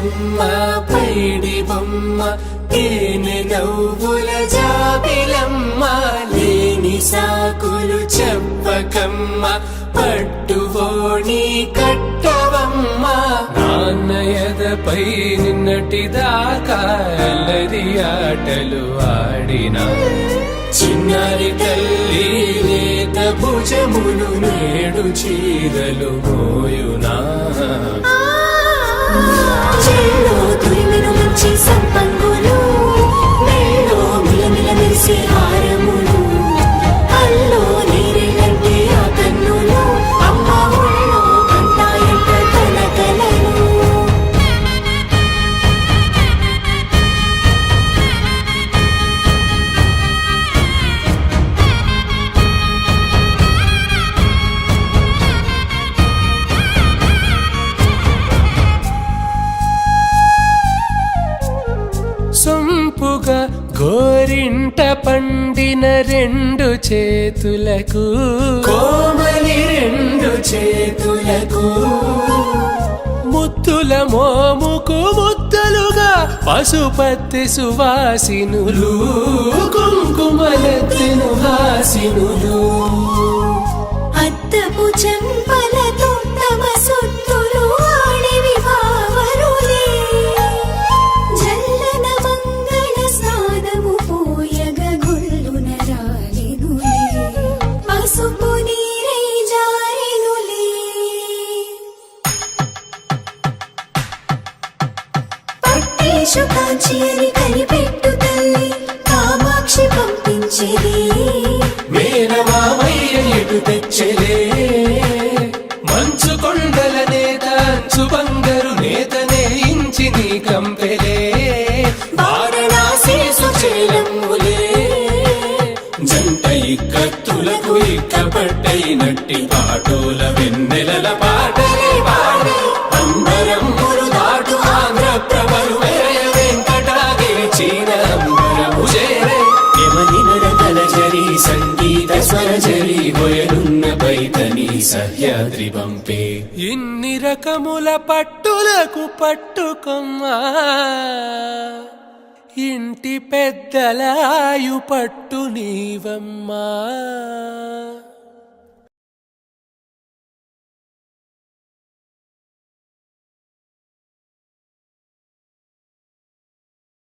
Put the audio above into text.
బుజ్జమ్మ పైడి బొమ్మ తేనె నవ్వుల జాబిలమ్మ లేని సాకులు చెప్పకమ్మ పట్టువోణి కట్టవమ్మ నాన్నయదపై నిన్నటిదాకా అల్లరి ఆటలు ఆడినా చిన్నారి తల్లి లేత భుజములు నేడు చీరలు మోయునా చెల్లో తురిమెను మంచి సంపంగులు మెల్లో మిలమిల మెరిసే హారములు అల్లో నీరెళ్ళంటే ఆ కన్నులు అమ్మ ఒళ్ళో కంటాయంట తన కలలు సొంపుగా గోరింట పండిన రెండు చేతులకు కోమలి రెండు చేతులకు ముద్దుల మోముకు ముద్దలుగా పశుపతి సువాసినులు కుంకుమలెత్తిను హాసినులు అద్దపు చెంపలతో తమ సొత్తులు ఆడివి బావరులే జల్లన మంగళ స్నానము పోయగ గుళ్ళున రాలినులే పసుపు నీరై జారినులే పట్టేషు కాంచి అని కనిపెట్టు తల్లి కామాక్షి పంపించేది మేనమామయ్య ఎటు తెచ్చలే మంచు కొండల నేత అంచు బంగారు నేతనే ఇంచి నీ కంపెలే వారణాసి సుచేలమ్ములే జంట ఇక్కత్తులకు ఇక్కపట్టైనట్టి పాటోల వెన్నెలల పాటలే పాడే అంబరములు దాటు ఆంధ్ర ప్రభలు వేయ వెంకటాగిరి చీన అంబరము చేరే యమని నడకల జరి సంగీత స్వర జరి హొయలున్న పైతని సహ్యాద్రి పంపే ఇన్ని రకముల పట్టులకు పట్టుకొమ్మా ఇంటి పెద్దలాయు పట్టు నీవమ్మా